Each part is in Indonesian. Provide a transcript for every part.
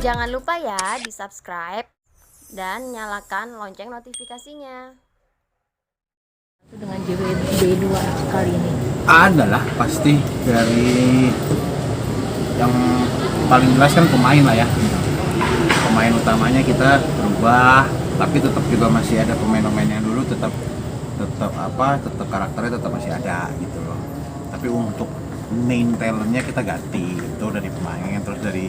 Jangan lupa ya di subscribe dan nyalakan lonceng notifikasinya. Dengan JWB2 kali ini adalah pasti dari yang paling jelas kan pemain lah ya. Pemain utamanya kita berubah, tapi tetap juga masih ada pemain-pemain yang dulu tetap karakternya tetap masih ada gitu loh. Tapi untuk main talentnya kita ganti itu dari pemain, terus dari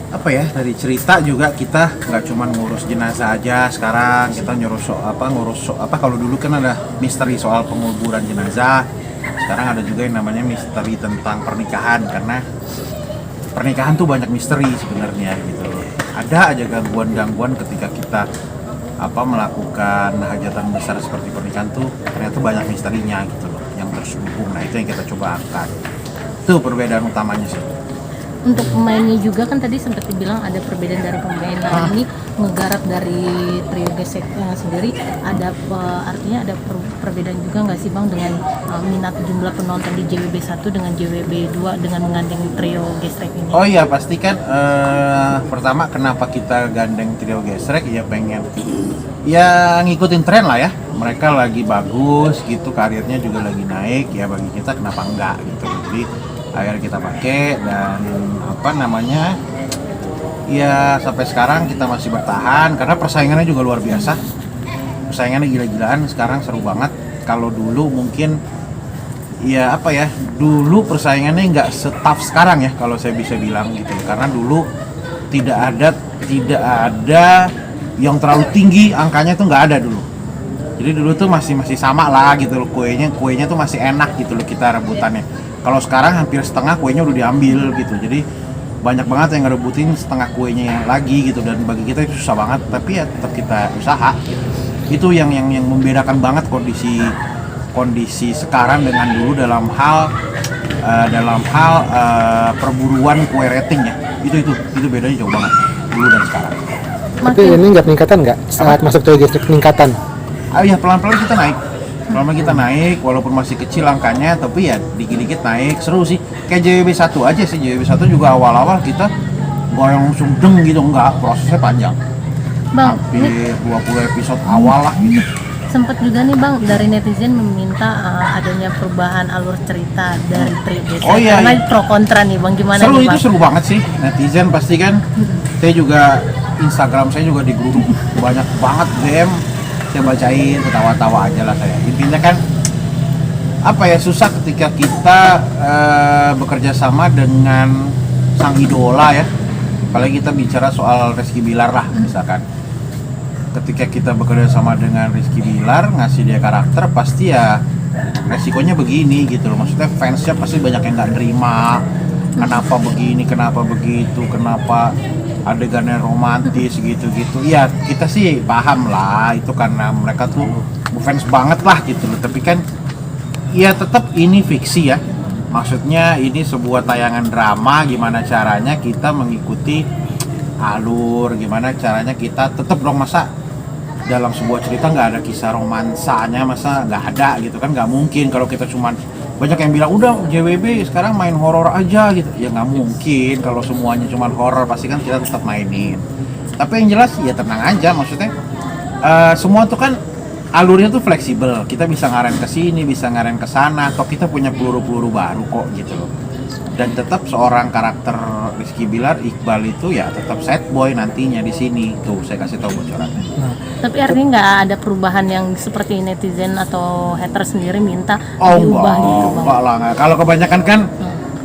dari cerita juga kita nggak cuma ngurus jenazah aja. Sekarang kita ngurus kalau dulu kan ada misteri soal penguburan jenazah, sekarang ada juga yang namanya misteri tentang pernikahan, karena pernikahan tuh banyak misteri sebenarnya gitu loh. Ada aja gangguan-gangguan ketika kita melakukan hajatan besar seperti pernikahan tuh, ternyata banyak misterinya gitu loh yang terselubung. Nah itu yang kita coba angkat, itu perbedaan utamanya sih. untuk pemainnya juga kan tadi sempat dibilang ada perbedaan dari pemain. Nah ini ngegarap dari trio gesek sendiri ada artinya ada perbedaan juga nggak sih Bang dengan minat jumlah penonton di JWB1 dengan JWB2 dengan menggandeng trio gesrek ini? Oh iya pasti kan, pertama kenapa kita gandeng trio gesrek ya pengen ya ngikutin tren lah ya, mereka lagi bagus gitu, karirnya juga lagi naik ya, bagi kita kenapa enggak gitu. Jadi akhirnya kita pakai dan ya sampai sekarang kita masih bertahan karena persaingannya juga luar biasa, persaingannya gila-gilaan sekarang, seru banget. Kalau dulu mungkin dulu persaingannya nggak se-tough sekarang ya kalau saya bisa bilang gitu, karena dulu tidak ada yang terlalu tinggi angkanya tuh, nggak ada dulu. Jadi dulu tuh masih sama lah gitu loh, kuenya tuh masih enak gitu loh kita rebutannya. Kalau sekarang hampir setengah kuenya udah diambil gitu, jadi banyak banget yang ngerebutin setengah kuenya lagi gitu, dan bagi kita itu susah banget, tapi ya tetap kita usaha. Itu yang membedakan banget kondisi sekarang dengan dulu dalam hal perburuan kue rating ya. Itu bedanya jauh banget dulu dan sekarang. Tapi ini nggak peningkatan nggak saat masuk trio gesrek peningkatan? Ya pelan-pelan kita naik, walaupun masih kecil angkanya, tapi ya dikit-dikit naik, seru sih. Kayak JWB1 aja sih, JWB1 juga awal-awal kita nggak yang langsung deng gitu, enggak, prosesnya panjang. Bang, hampir 20 episode awal lah gitu. sempat juga nih Bang dari netizen meminta adanya perubahan alur cerita dari trio gesrek. Karena pro kontra nih Bang, gimana seru nih Bang? Itu seru banget sih, netizen pasti kan. Saya juga, Instagram saya juga di grup banyak banget DM, saya bacain, ketawa-tawa aja lah saya. Intinya kan susah ketika kita bekerja sama dengan sang idola ya, apalagi kita bicara soal Rizky Bilar lah misalkan. Ketika kita bekerja sama dengan Rizky Bilar, ngasih dia karakter, pasti ya resikonya begini gitu loh. Maksudnya fansnya pasti banyak yang nggak nerima, kenapa begini, kenapa begitu, kenapa adegannya romantis gitu-gitu. Ya kita sih paham lah, itu karena mereka tuh fans banget lah gitu loh. Tapi kan ya tetap ini fiksi ya, maksudnya ini sebuah tayangan drama, gimana caranya kita mengikuti alur, gimana caranya kita tetap dong, masa dalam sebuah cerita nggak ada kisah romansanya, masa nggak ada gitu kan, nggak mungkin. Kalau kita cuman, banyak yang bilang udah JWB sekarang main horor aja gitu, ya nggak mungkin. Kalau semuanya cuman horor pasti kan kita tetap mainin. Tapi yang jelas ya tenang aja, maksudnya semua tuh kan alurnya tuh fleksibel, kita bisa ngaren ke sini, bisa ngaren ke sana, atau kita punya peluru-peluru baru kok gitu loh. Dan tetap seorang karakter Rizky Bilar, Iqbal itu ya tetap sad boy nantinya di sini. Tuh saya kasih tahu bocorannya. Tapi artinya nggak ada perubahan yang seperti netizen atau hater sendiri minta diubah gitu Bang? Enggak lah, enggak. Kalau kebanyakan kan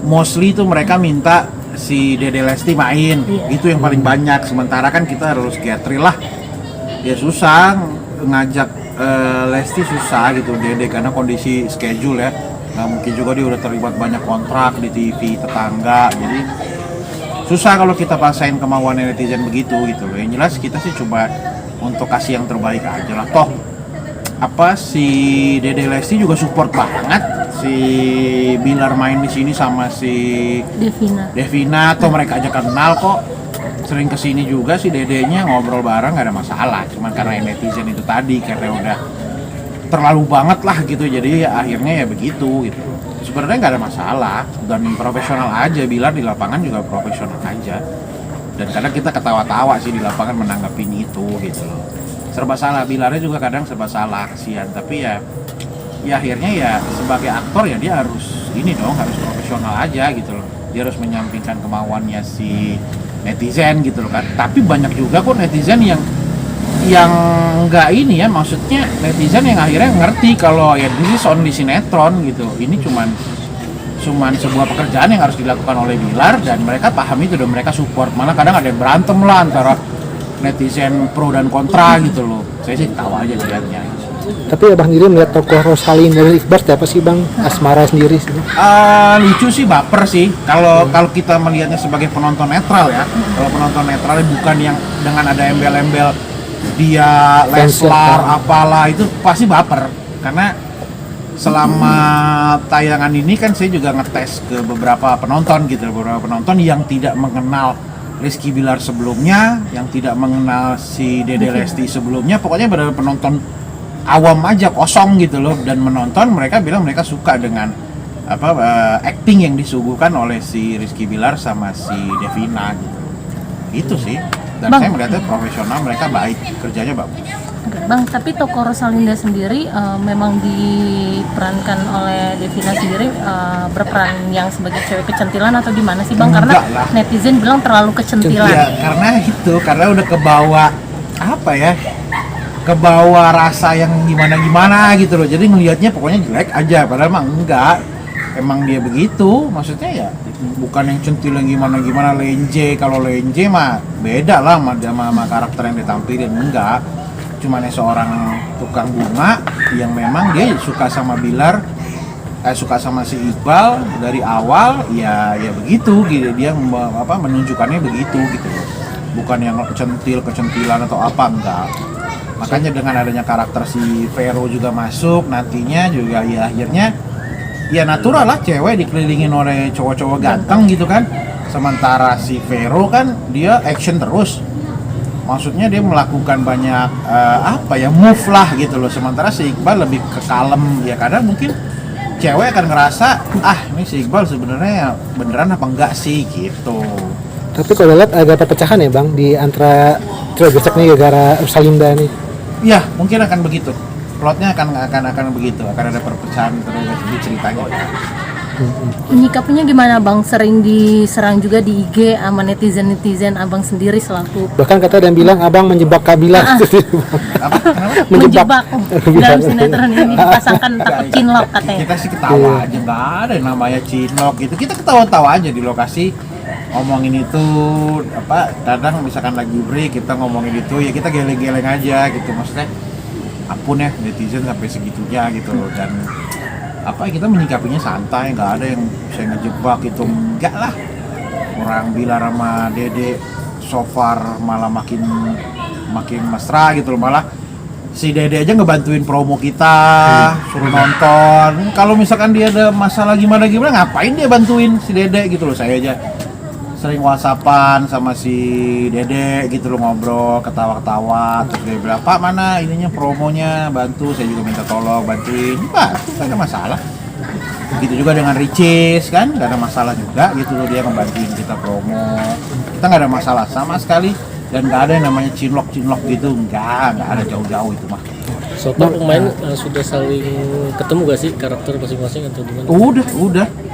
mostly tuh mereka minta si Dede Lesti main, itu yang paling banyak. Sementara kan kita harus getri lah, ya susah ngajak Lesti, susah gitu Dede karena kondisi schedule ya. Nggak mungkin juga, dia udah terlibat banyak kontrak di TV tetangga, jadi susah kalau kita paksain kemauan netizen begitu gitu loh. Yang jelas kita sih coba untuk kasih yang terbaik aja lah. Toh si Dede Lesti juga support banget si Bilar main di sini sama si Devina, atau mereka aja kenal kok. sering kesini juga si dedenya ngobrol bareng nggak ada masalah, cuman karena netizen itu tadi karena udah terlalu banget lah gitu, jadi akhirnya ya begitu gitu. Sebenarnya nggak ada masalah dan profesional aja, Bilar di lapangan juga profesional aja, dan kadang kita ketawa-tawa sih di lapangan menanggapi itu gitu loh. Serba salah, Bilarnya juga kadang serba salah, kasihan, tapi ya akhirnya ya sebagai aktor ya dia harus ini dong, harus profesional aja gitu loh. Dia harus menyampingkan kemauannya si netizen gitu loh kan. Tapi banyak juga kok netizen yang nggak ini ya, maksudnya netizen yang akhirnya ngerti kalau ya ini only sinetron gitu. Ini cuman sebuah pekerjaan yang harus dilakukan oleh Bilar dan mereka paham itu dan mereka support. Malah kadang ada yang berantem lah antara netizen pro dan kontra gitu loh. Saya sih tahu aja lihatnya. Tapi abang sendiri melihat tokoh Rosalin dari Iqbal siapa sih bang? Asmara sendiri sih. Lucu sih, baper sih. Kalau kita melihatnya sebagai penonton netral ya. Kalau penonton netral bukan yang dengan ada embel-embel dia Leslar apalah, itu pasti baper. Karena selama tayangan ini kan saya juga ngetes ke beberapa penonton gitu, beberapa penonton yang tidak mengenal Rizky Bilar sebelumnya, yang tidak mengenal si Dede Lesti sebelumnya, pokoknya benar penonton awam aja, kosong gitu loh, dan menonton mereka bilang mereka suka dengan acting yang disuguhkan oleh si Rizky Bilar sama si Devina gitu. Itu sih. Dan Bang, saya melihatnya profesional, mereka baik, kerjanya bagus. Bang, tapi tokoh Rosalinda sendiri memang diperankan oleh Devina sendiri berperan yang sebagai cewek kecentilan atau gimana sih Bang? Karena Enggak lah. netizen bilang terlalu kecentilan. Ya, karena udah kebawa kebawa rasa yang gimana gitu loh. Jadi ngelihatnya pokoknya jelek aja, padahal emang enggak. Emang dia begitu, maksudnya ya bukan yang centil yang gimana lenje. Kalau lenje mah beda lah sama karakter yang ditampilin, enggak. Cuman seorang tukang bunga yang memang dia suka sama Bilar, suka sama si Iqbal dari awal, ya begitu gitu. Dia menunjukkannya begitu gitu loh. Bukan yang kecentilan atau apa, enggak. Makanya dengan adanya karakter si Vero juga masuk nantinya juga ya akhirnya ya natural lah cewek dikelilingin oleh cowok-cowok ganteng gitu kan. Sementara si Vero kan dia action terus, maksudnya dia melakukan banyak move lah gitu loh. Sementara si Iqbal lebih ke kalem ya, kadang mungkin cewek akan ngerasa ini si Iqbal sebenarnya beneran apa enggak sih gitu. Tapi kalau lihat ada perpecahan ya bang di antara trio gesek nih gara-gara Rosalinda nih. Ya mungkin akan begitu, plotnya akan begitu, akan ada perpecahan terus di ceritanya. Menyikapinya gimana Bang? Sering diserang juga di IG sama netizen abang sendiri selaku Bahkan kata ada yang bilang abang menjebak Kabila. Apa? Kenapa? menjebak dalam sinetron ini dipasangkan takut cinlok katanya. Kita sih ketawa aja, nggak ada yang namanya cinlok gitu. Kita ketawa-tawa aja di lokasi, ngomongin itu kadang misalkan lagi break kita ngomongin itu ya kita geleng-geleng aja gitu, maksudnya ampun ya netizen sampai segitunya gitu loh. Dan kita menyikapinya santai, nggak ada yang bisa ngejebak itu, enggak lah. Orang Bilar sama Dede so far malah makin mesra gitu loh. Malah si Dede aja ngebantuin promo kita, suruh nonton. Kalau misalkan dia ada masalah gimana ngapain dia bantuin si Dede gitu loh. Saya aja sering whatsappan sama si Dede gitu loh, ngobrol ketawa-ketawa, terus dia bilang Pak mana ininya promonya, bantu. Saya juga minta tolong bantuin, bantu, gak ada masalah. Begitu juga dengan Ricis kan, gak ada masalah juga gitu loh, dia ngebantuin kita promo, kita gak ada masalah sama sekali. Dan gak ada yang namanya cinlok gitu, nggak ada jauh-jauh itu mah. So far pemain sudah saling ketemu gak sih karakter masing-masing atau gimana?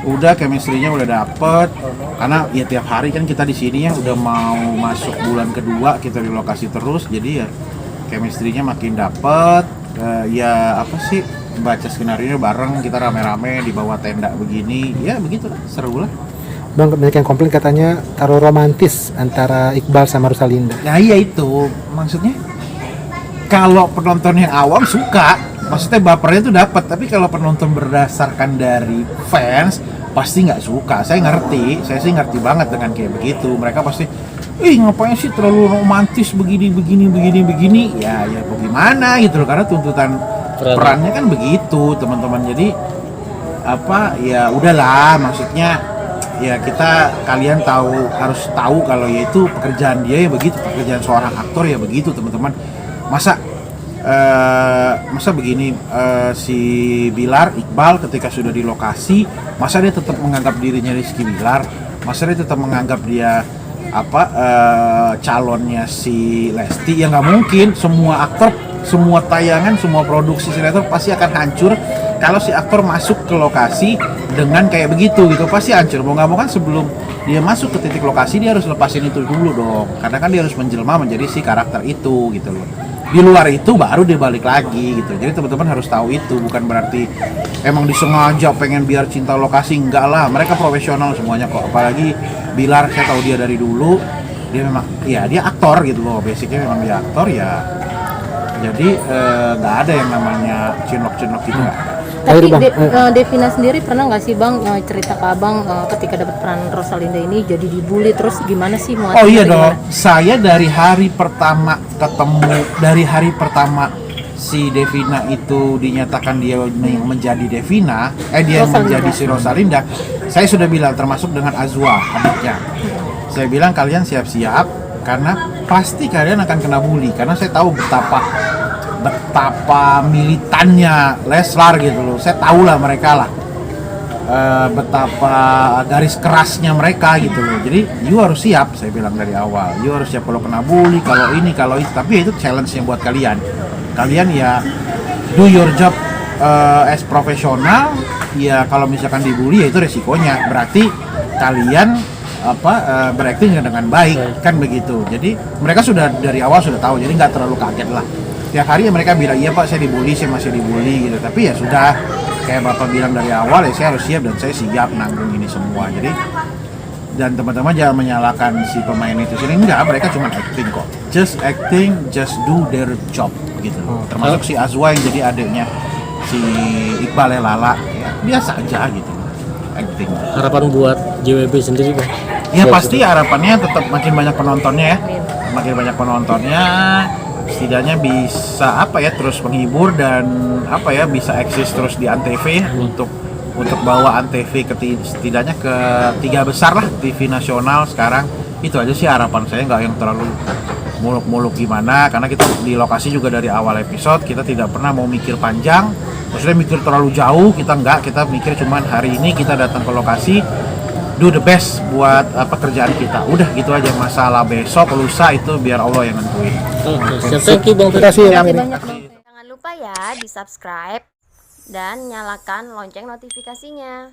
Udah chemistry-nya udah dapet. Karena ya tiap hari kan kita di sini ya udah mau masuk bulan kedua kita di lokasi terus, jadi ya chemistry-nya makin dapet. Baca skenario bareng, kita rame-rame di bawah tenda begini, ya begitu lah, seru lah. Bang, banyak yang komplain katanya taruh romantis antara Iqbal sama Rosalinda. Nah iya itu, maksudnya kalau penonton yang awam suka, maksudnya bapernya itu dapat, tapi kalau penonton berdasarkan dari fans pasti nggak suka. Saya sih ngerti banget dengan kayak begitu. Mereka pasti, ngapain sih terlalu romantis begini. Ya bagaimana gitu loh, karena tuntutan perannya kan begitu teman-teman. Jadi ya udahlah, maksudnya ya kalian harus tahu kalau ya itu pekerjaan dia ya begitu, pekerjaan seorang aktor ya begitu teman-teman. Masa begini, si Bilar Iqbal ketika sudah di lokasi, masa dia tetap menganggap dirinya Rizky Bilar, masa dia tetap menganggap dia calonnya si Lesti? Ya nggak mungkin. Semua aktor, semua tayangan, semua produksi sinetron pasti akan hancur kalau si aktor masuk ke lokasi dengan kayak begitu gitu, pasti hancur. Mau nggak mau kan sebelum dia masuk ke titik lokasi dia harus lepasin itu dulu dong, karena kan dia harus menjelma menjadi si karakter itu gitu loh. Di luar itu baru dia balik lagi gitu. Jadi teman-teman harus tahu itu, bukan berarti emang disengaja pengen biar cinta lokasi, enggak lah. Mereka profesional semuanya kok. Apalagi Bilar, saya tahu dia dari dulu. Dia memang ya dia aktor gitu loh. Basicnya memang dia aktor ya. Jadi nggak ada yang namanya cinlok-cinlok gitu. Tapi Devina sendiri pernah nggak sih Bang cerita ke Abang ketika dapat peran Rosalinda ini jadi dibully, terus gimana sih muatnya? Oh iya dong, saya dari hari pertama si Devina itu dinyatakan dia menjadi Devina, dia menjadi si Rosalinda, saya sudah bilang, termasuk dengan Azwa adiknya, saya bilang kalian siap-siap karena pasti kalian akan kena bully, karena saya tahu betapa militannya Leslar gitu loh. Saya tahu lah mereka lah, betapa garis kerasnya mereka gitu loh. Jadi you harus siap, saya bilang dari awal, you harus siap kalau kena bully, kalau ini, kalau itu. Tapi itu challenge-nya buat kalian ya do your job as profesional. Ya kalau misalkan dibully ya itu resikonya, berarti kalian berakting dengan baik kan begitu. Jadi mereka sudah dari awal sudah tahu, jadi nggak terlalu kaget lah. Tiap hari ya mereka bilang, iya Pak saya dibully, saya masih dibully gitu. Tapi ya sudah, kayak Bapak bilang dari awal ya saya harus siap dan saya siap nanggung ini semua. Jadi dan teman-teman jangan menyalahkan si pemain itu sendiri, enggak, mereka cuma acting kok. Just acting, just do their job gitu. Termasuk si Azwa yang jadi adiknya si Iqbal Lala, ya biasa aja gitu. Acting. Harapan buat JWB sendiri Bang? Ya pasti harapannya tetap makin banyak penontonnya ya. Makin banyak penontonnya, setidaknya bisa terus menghibur dan bisa eksis terus di Antv untuk bawa Antv setidaknya ke 3 besar lah TV nasional sekarang. Itu aja sih harapan saya, nggak yang terlalu muluk-muluk gimana, karena kita di lokasi juga dari awal episode kita tidak pernah mau mikir panjang, maksudnya mikir terlalu jauh, kita mikir cuman hari ini kita datang ke lokasi, do the best buat kerjaan kita, udah gitu aja. Masalah besok lusa itu biar Allah yang nentuin. Thank you Bang. Terima kasih ya. Jangan lupa ya di subscribe dan nyalakan lonceng notifikasinya.